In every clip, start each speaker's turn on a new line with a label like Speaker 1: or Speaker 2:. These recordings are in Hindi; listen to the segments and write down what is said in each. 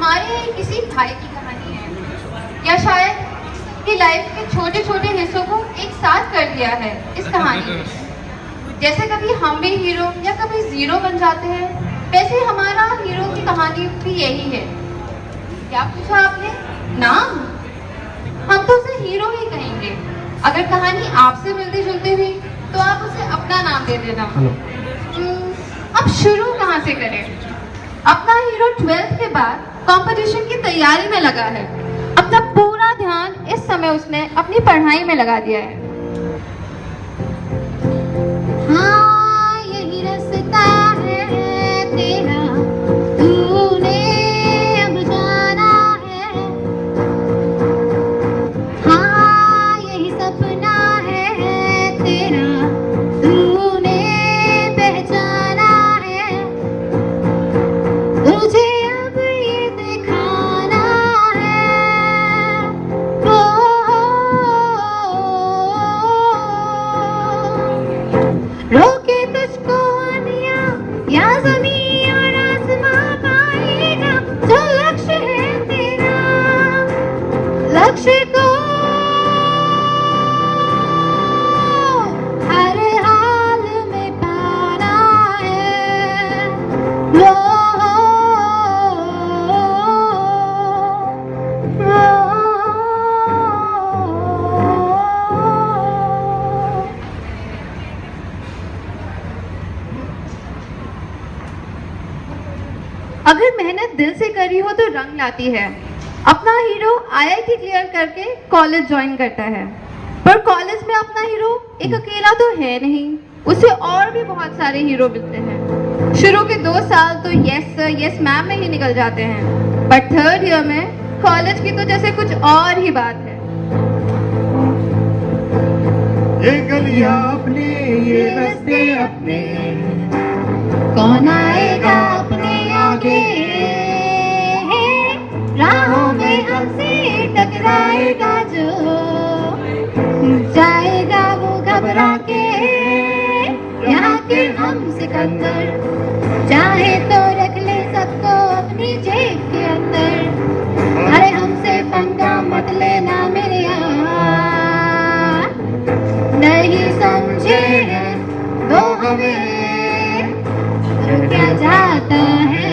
Speaker 1: हमारे किसी भाई की कहानी है, या शायद कि लाइफ के छोटे छोटे हिस्सों को एक साथ कर दिया है इस कहानी में। जैसे कभी हम भी हीरो या कभी जीरो बन जाते हैं, वैसे हमारा हीरो की कहानी भी यही है। क्या पूछा आपने? नाम? हम तो उसे हीरो ही कहेंगे। अगर कहानी आपसे मिलती जुलती हुई तो आप उसे अपना नाम दे देना। अब शुरू कहाँ से करें? अपना हीरो 12th के बाद कंपटीशन की तैयारी में लगा है। अपना पूरा ध्यान इस समय उसने अपनी पढ़ाई में लगा दिया है। हाँ, यही रास्ता है तेरा, तूने अब जाना है। हाँ, यही सपना है तेरा, तूने पहचाना है। तुझे अब ये दिखाना है। रोके तुझको आनिया या ज़मीन और आसमां पाएगा जो लक्ष्य है तेरा। लक्ष्य को हर हाल में पाना है। अगर मेहनत दिल से करी हो तो रंग लाती है। अपना हीरो आईआईटी क्लियर करके कॉलेज ज्वाइन करता है, पर कॉलेज में अपना हीरो एक अकेला तो है नहीं, उसे और भी बहुत सारे हीरो मिलते हैं। शुरू के 2 साल तो यस सर यस मैम में ही निकल जाते हैं, पर 3rd ईयर में कॉलेज की तो जैसे कुछ और ही बात है।
Speaker 2: ये गलियां अपने, ये रास्ते अपने,
Speaker 1: कौन आएगा अपने आगे? राहों में हमसे टकराएगा जो, जाएगा वो घबरा के। यहाँ के हम सिकंदर, चाहे तो रख ले सबको अपनी जेब के अंदर। अरे हमसे पंगा मत लेना मेरे यार, नहीं समझे हैं वो हमें क्या जाता है।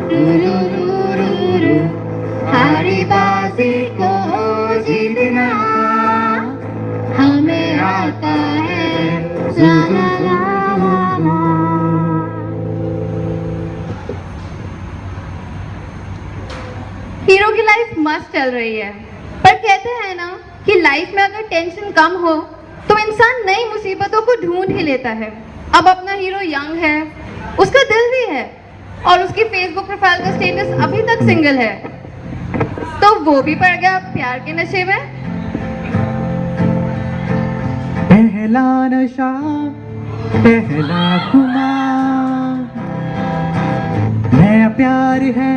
Speaker 1: रू रू रू रू रू, हारी बाजी को जीतना हमें आता है। ला ला ला ला ला। हीरो की लाइफ मस्त चल रही है, पर कहते हैं ना कि लाइफ में अगर टेंशन कम हो तो इंसान नई मुसीबतों को ढूंढ ही लेता है। अब अपना हीरो यंग है, उसका दिल भी है, और उसकी फेसबुक प्रोफाइल का स्टेटस अभी तक सिंगल है, तो वो भी पड़ गया प्यार के नशे में।
Speaker 2: पहला नशा, पहला खुमार, नया प्यार है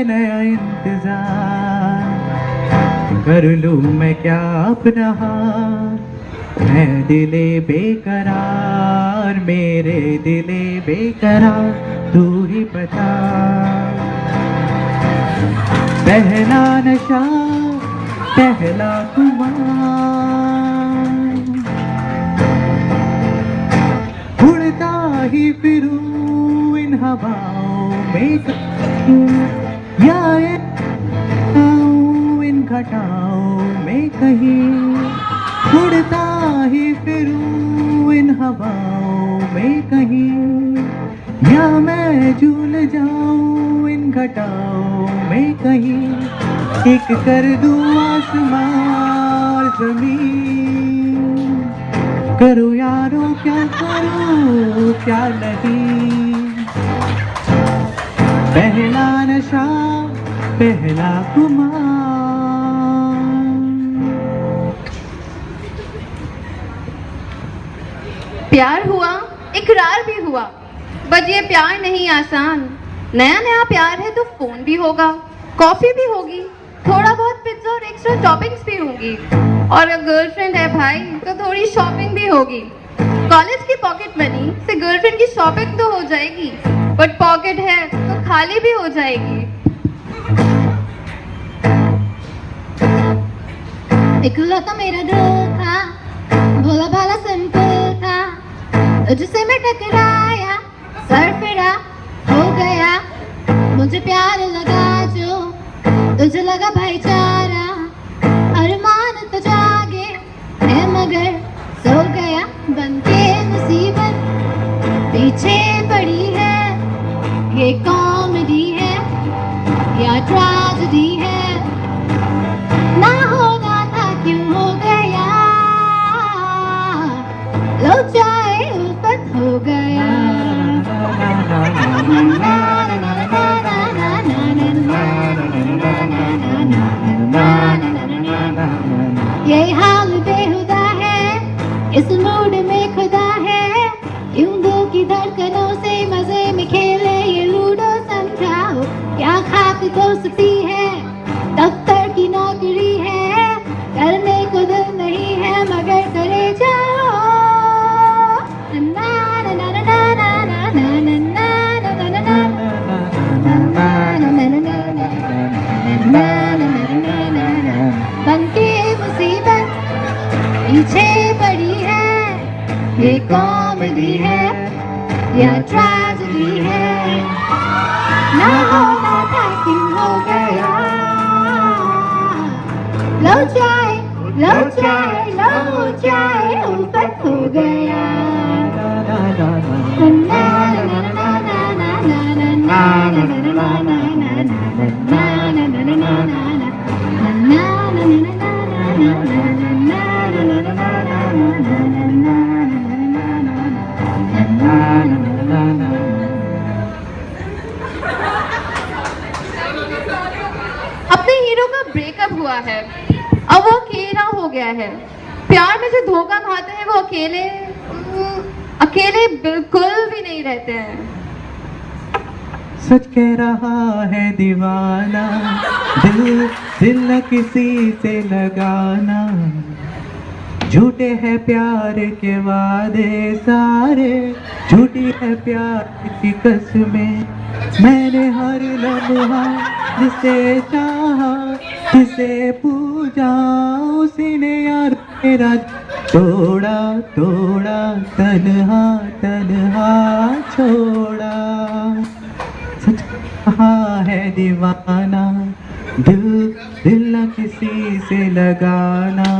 Speaker 2: नया इंतजार। कर लूं मैं क्या अपना हार, मैं दिले बेकरार, मेरे दिले बेकरार, तू ही बता। पहला नशा, पहला खुमार, उड़ता ही फिरूं इन हवाओं में या इन घटाओं में कहीं। उड़ता ही फिरूं इन हवाओं में कहीं, या मैं झूल जाऊं इन घटाओं में कहीं। एक कर दूं आसमान जमीन, करो यारो क्या करो क्या नहीं। पहला नशा, पहला खुमार।
Speaker 1: प्यार हुआ, इकरार भी हुआ, बट ये प्यार नहीं आसान। नया नया प्यार है तो फोन भी होगा, कॉफी भी होगी, थोड़ा बहुत पिज्जा और एक्स्ट्रा टॉपिंग्स भी होंगी, और अगर गर्लफ्रेंड है भाई तो थोड़ी शॉपिंग भी होगी। कॉलेज की पॉकेट मनी से गर्लफ्रेंड की शॉपिंग तो हो जाएगी, बट पॉकेट है तो खाली भी हो जाएगी।
Speaker 3: इकलौता मेरा दिल था, भोला भाला सिंपल था, तुझसे मैं टकराया, सर फिरा हो गया, मुझे प्यार लगा जो तुझे लगा भाईचारा, अरमान तो जागे है मगर सो गया, बनके मुसीबत पीछे पड़ी है, ये कॉमेडी है या ट्रेजेडी है, ना होना था क्यों हो गया, लो जाए उल्फत हो गया। ये हाल बेहुदा है, इस मूड में खुदा है, यूं दिल की धड़कनों से मजे में खेले ये लूडो, समझाओ क्या खाक दोस्ती है, दफ्तर की नौकरी है, करने को दिल नहीं है मगर करे जाओ, ना ना ना ना ना ना ना ना ना ना ना बनके मुसीबत पीछे पड़ी है, ये कॉमेडी है या ट्रेजेडी है, ना होना था क्यों हो गया, लो जाए उल्फत हो गया।
Speaker 1: अपने हीरो का ब्रेकअप हुआ है, अब वो अकेला हो गया है, प्यार में जो धोखा खाते हैं वो अकेले बिल्कुल भी नहीं रहते हैं।
Speaker 2: सच कह रहा है दीवाना, दिल न किसी से लगाना, झूठे हैं प्यार के वादे सारे, झूठी है प्यार की कसमें, मैंने हर लम्हा जिसे चाहा, जिसे पूजा, उसी ने यार मेरा तोड़ा तोड़ा, तन्हा तन्हा छोड़ा। सच कहा है दीवाना, दिल न किसी से लगाना,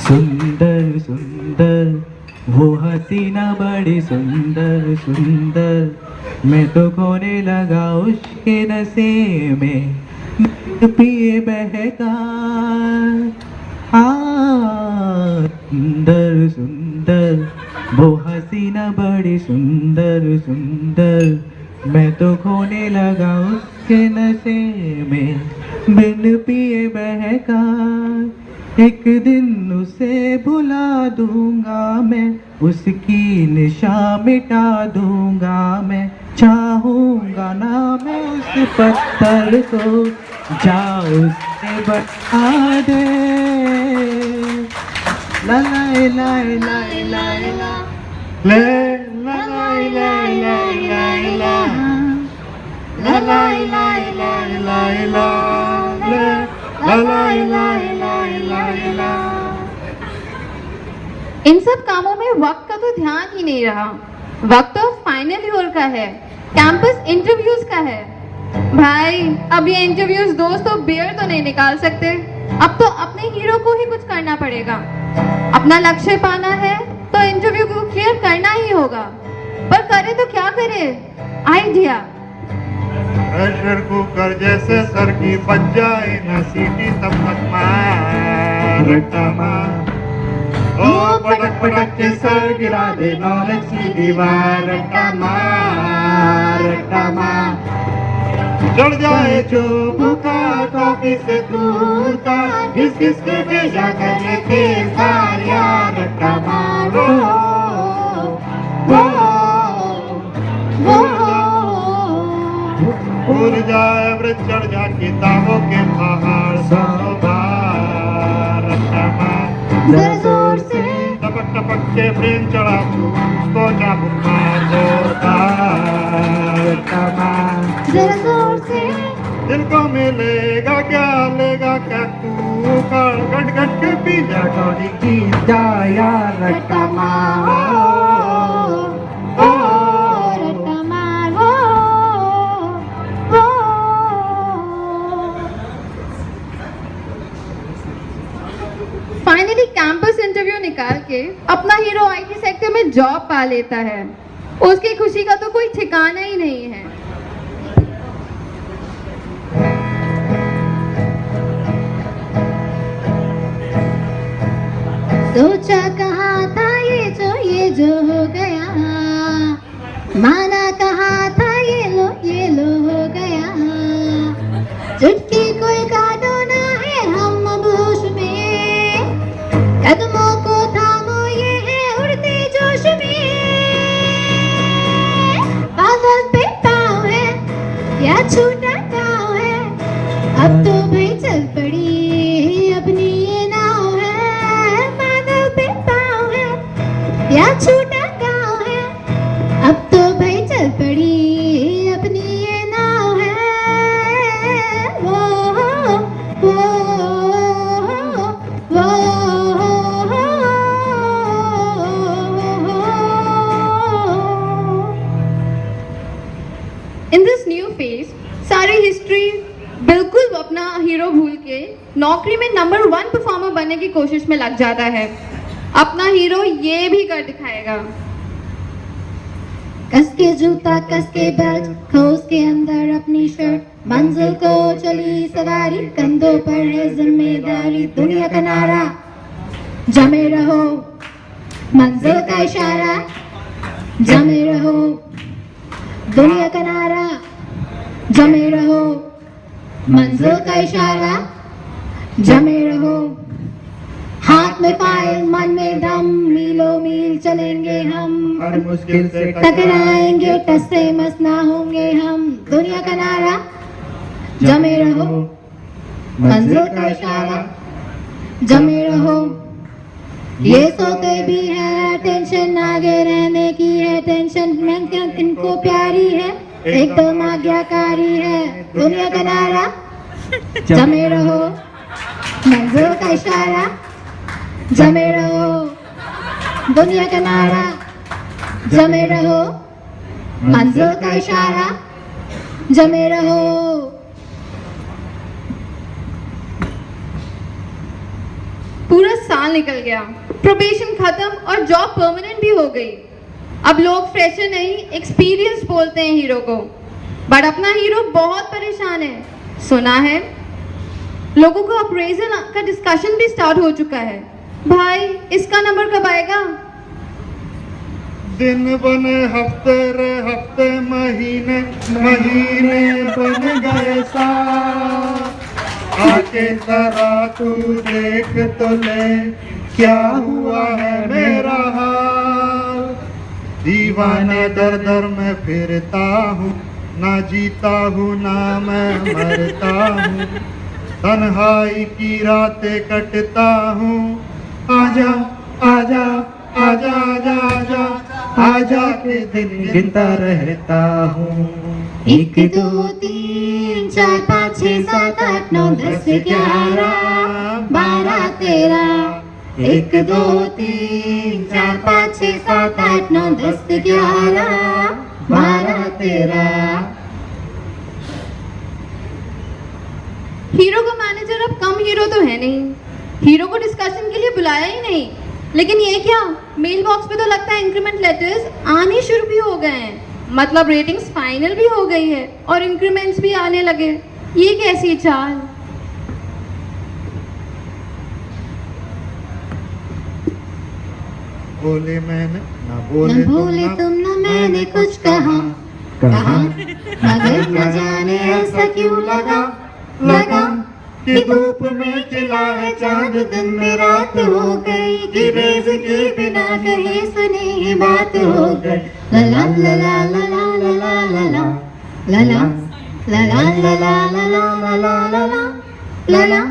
Speaker 2: सुंदर सुंदर वो हसीना बड़ी सुंदर सुंदर, मैं तो खोने लगा उसके नशे में, पिए बहका, सुंदर सुंदर वो हसीना बड़ी सुंदर सुंदर, मैं तो खोने लगा उसके नशे में, बिन पिए बहका, एक दिन उसे भुला दूंगा मैं, उसकी निशा मिटा दूंगा मैं, चाहूंगा ना मैं उस पत्थर को, जा उससे बता दे, ला ला ला ला ला ला ले ला ला ला ला ला ला ला ला ला ला ला ले ला ला ला ला ला।
Speaker 1: इन सब कामों में वक्त का तो ध्यान ही नहीं रहा, वक्त तो फाइनल ईयर का है, कैंपस इंटरव्यूज का है। भाई अब ये इंटरव्यूज दोस्त तो बियर तो नहीं निकाल सकते, अब तो अपने हीरो को ही कुछ करना पड़ेगा, अपना लक्ष्य पाना है तो इंटरव्यू को क्लियर करना ही होगा, पर करे तो क्या करे, आइडिया।
Speaker 2: प्रेशर कुकर जैसे सर की बच जाए न सीटी तब तक मार ओ पटक पटक के सर गिरा दे नॉलेज की दीवार, मार चढ़ जाए जो भूखा कॉफी से दूता, किस किस के भेजा करे थे यार, मारो उड़ जाए वृक्ष, चढ़ जा किताबों के पहाड़, सौ बार जरा जोर से टपक टपक के प्रेम चढ़ा तू उसको जा बुखार, जोरदार जरा जोर से दिल को मिले लेगा क्या तू गट गट के पी जा कौड़ी की जा यार रटमा
Speaker 3: ओ रटमा वो
Speaker 1: फाइनली कैंपस इंटरव्यू निकाल के अपना हीरो आईटी सेक्टर में जॉब पा लेता है। उसकी खुशी का तो कोई ठिकाना ही नहीं है।
Speaker 3: सोचा कहा था ये जो हो गया, माना कहा था ये लो हो गया। चुटकी कोई काटो ना है हम अब होश में, कदमों को थामो ये है उड़ते जोश में। बादल पे पाँव है या छूटा गाँव है, अब तो भाई चल पड़ी अपनी ये नाव है। बादल पे पाँव है या छूटा गाँव है, अब तो भाई चल पड़ी अपनी ये नाव है। वो
Speaker 1: इन दिस न्यू फेज सारी हिस्ट्री बिल्कुल अपना हीरो भूल के नौकरी में नंबर 1 परफॉर्मर बनने की कोशिश में लग जाता है। अपना हीरो ये भी कर दिखाएगा।
Speaker 3: कस के जूता कस के बेल्ट, खोस के अंदर अपनी शर्ट, मंजिल को चली सवारी, कंधों पर है जिम्मेदारी। दुनिया का नारा जमे रहो, मंजिल का इशारा जमे रहो। दुनिया का नारा जमे रहो, मंजिल का इशारा जमे रहो। हाथ में फाइल मन में दम, मीलों मील चलेंगे हम,
Speaker 2: हर मुश्किल से
Speaker 3: टकराएंगे टस से मस ना होंगे हम। दुनिया का नारा जमे रहो, मंजिल का इशारा जमे रहो। ये सोते भी है टेंशन आगे रहने की है, टेंशन इनको प्यारी है एकदम आज्ञाकारी है। दुनिया का नारा जमे रहो, मंजिल का इशारा जमे रहो। दुनिया का नारा जमे रहो, मंजिल का इशारा जमे रहो।
Speaker 1: पूरा साल निकल गया, प्रोबेशन खत्म और जॉब परमानेंट भी हो गई। अब लोग फ्रेशर नहीं एक्सपीरियंस बोलते हैं हीरो को, बट अपना हीरो बहुत परेशान है। सुना है लोगों को अप्रेजल का डिस्कशन भी स्टार्ट हो चुका है। भाई इसका नंबर कब आएगा?
Speaker 2: दिन बने हफ्ते रे हफ्ते, महीने महीने बन गए साल। आके जरा तू देख तो ले क्या हुआ है मेरा हाल। दीवाने दर दर में फिरता हूँ, ना जीता हूँ ना मैं मरता हूँ। तन्हाई की रातें कटता हूँ, आजा आजा आजा आजा आजा आजा के दिन गिनता रहता हूँ।
Speaker 3: 1 2 3 4 5 6 7 8 9 10 11 12 13। 1 2 3 4 5 6 7 8 9 10 11 12 13।
Speaker 1: हीरो का मैनेजर अब कम हीरो तो है नहीं, हीरो को डिस्कशन के लिए बुलाया ही नहीं। लेकिन ये क्या, मेल बॉक्स पे तो लगता है इंक्रीमेंट लेटर्स आने शुरू भी हो गए हैं। मतलब रेटिंग्स फाइनल भी हो गई है और इंक्रीमेंट्स भी आने लगे। ये कैसी चाल?
Speaker 2: बोले मैंने ना
Speaker 3: न
Speaker 2: बोले
Speaker 3: भूले तुम न मैंने कुछ कहा मगर न जाने ऐसा क्यों लगा कि धूप में खिला है चांद, दिन में रात हो गई कि रेज के बिना कहे सुनी ही बात हो गई। ला ला ला ला ला ला ला ला ला ला ला ला ला ला ला ला ला।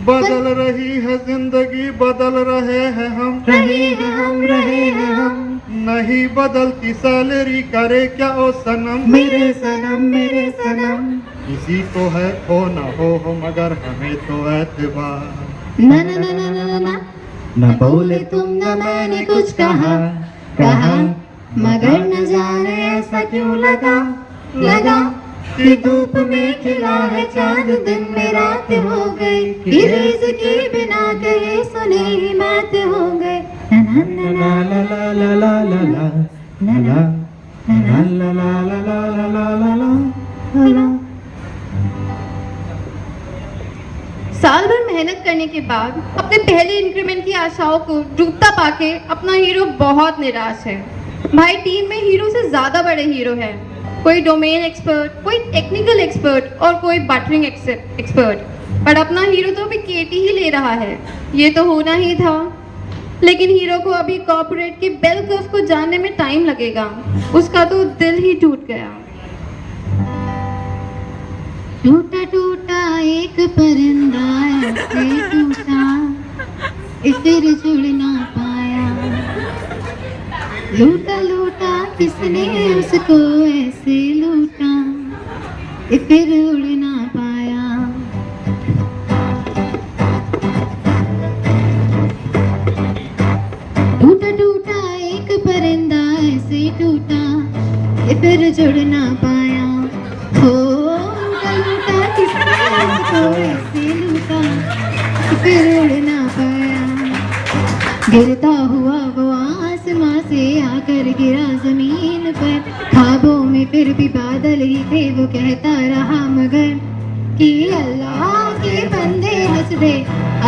Speaker 2: बदल रही है जिंदगी, बदल रहे हैं हम,
Speaker 3: रहे हैं हम, रहे हैं हम।
Speaker 2: नहीं बदलती सैलरी करे क्या ओ सनम,
Speaker 3: मेरे सनम मेरे सनम।
Speaker 2: किसी को है हो न हो मगर हमें तो एतबार।
Speaker 3: ना ना ना ना ना ना न बोले तुम न मैंने कुछ कहा मगर न जाने ऐसा क्यों लगा कि धूप में खिला है चांद दिन में रात हो गई, कि रिज़्क़ी बिना कहे सुने ही मात हो गए। ना ना ना ला ला ला ला ला ला ला ला ला ला ला ला ला ला ला।
Speaker 1: साल भर मेहनत करने के बाद अपने पहले इंक्रीमेंट की आशाओं को डूबता पाके अपना हीरो बहुत निराश है। भाई टीम में हीरो से ज्यादा बड़े हीरो है, कोई डोमेन एक्सपर्ट, कोई टेक्निकल एक्सपर्ट और कोई बटरिंग एक्सपर्ट, पर अपना हीरो तो अभी केटी ही ले रहा है। ये तो होना ही था, लेकिन हीरो को अभी कॉर्पोरेट के बेल कर्व को जानने में टाइम लगेगा। उसका तो दिल ही टूट गया।
Speaker 3: टूटा टूटा एक परिंदा ऐसे टूटा फिर जुड़ ना पाया, लूटा लूटा किसने उसको ऐसे लूटा फिर उड़ ना पाया। टूटा टूटा एक परिंदा ऐसे टूटा फिर जुड़ ना पाया। हो लूटा किसने उसको ऐसे लूटा फिर उड़ ना पाया। गिरता हुआ वो आसमां से आकर गिरा जमीन पर, ख्वाबों में फिर भी बादल ही थे वो कहता रहा मगर कि अल्लाह के बंदे हंस दे,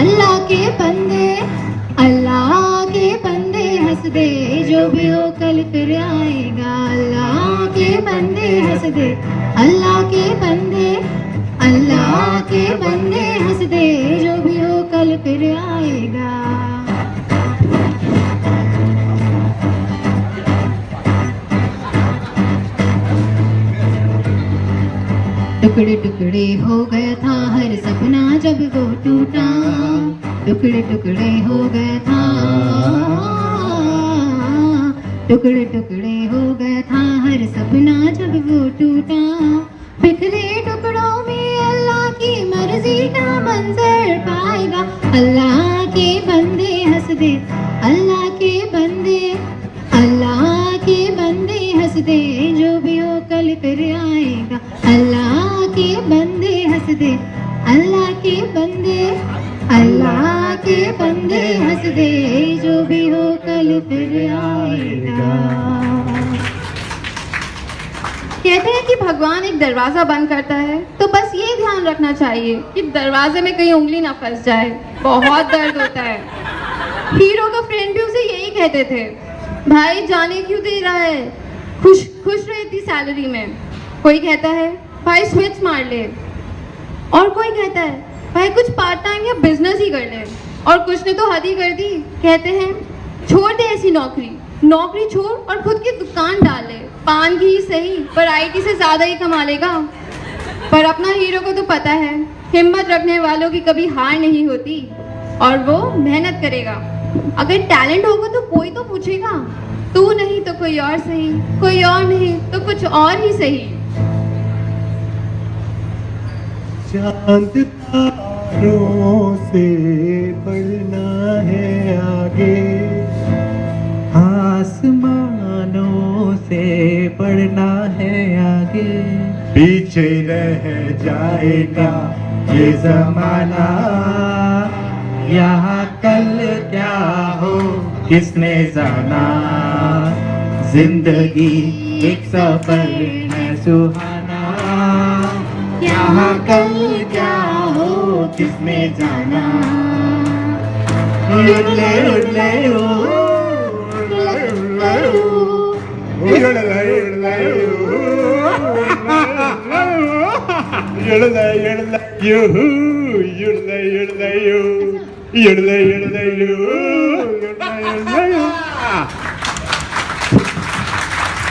Speaker 3: अल्लाह के बंदे, अल्लाह के बंदे हंस दे, जो भी हो कल फिर आएगा। अल्लाह के बंदे हंस दे, अल्लाह के बंदे, अल्लाह के बंदे हंस दे, जो भी हो कल फिर आएगा। टुकड़े टुकड़े हो गया था हर सपना जब वो टूटा, टुकड़े टुकड़े हो गया था, टुकड़े टुकड़े हो गया था हर सपना जब वो टूटा। बिखरे टुकड़ों में अल्लाह की मर्जी का मंजर पाएगा। अल्लाह के बंदे हंस दे, अल्लाह के बंदे, अल्लाह के बंदे हंस दे, जो भी हो कल फिर आएगा। अल्लाह के बंदे हंस दे, अल्लाह के बंदे, अल्लाह के बंदे हंस दे, जो भी हो कल फिर आएगा।
Speaker 1: कहते हैं कि भगवान एक दरवाजा बंद करता है तो बस ये ध्यान रखना चाहिए कि दरवाजे में कहीं उंगली ना फंस जाए, बहुत दर्द होता है। हीरो का फ्रेंड भी उसे यही कहते थे, भाई जाने क्यों दे रहा है, खुश खुश रहती सैलरी में। कोई कहता है भाई स्विच मार ले, और कोई कहता है भाई कुछ पार्ट टाइम या बिजनेस ही कर ले, और कुछ ने तो हद ही कर दी, कहते हैं छोड़ दे ऐसी नौकरी, नौकरी छोड़ और खुद की दुकान डाल ले, पान की ही सही पर आईटी से ज़्यादा ही कमा लेगा। पर अपना हीरो को तो पता है हिम्मत रखने वालों की कभी हार नहीं होती, और वो मेहनत करेगा। अगर टैलेंट होगा तो कोई तो पूछेगा, तू नहीं तो कोई और सही, कोई और नहीं तो कुछ और ही सही।
Speaker 2: चांद तारों से बढ़ना है आगे,
Speaker 4: आसमानों से बढ़ना है आगे,
Speaker 2: पीछे रह जाएगा ये जमाना,
Speaker 4: यहाँ कल क्या हो किसने जाना, जिंदगी एक सफर है सुहाना, यहाँ कल क्या हो किसने जाना। उड़ले उड़ले
Speaker 2: you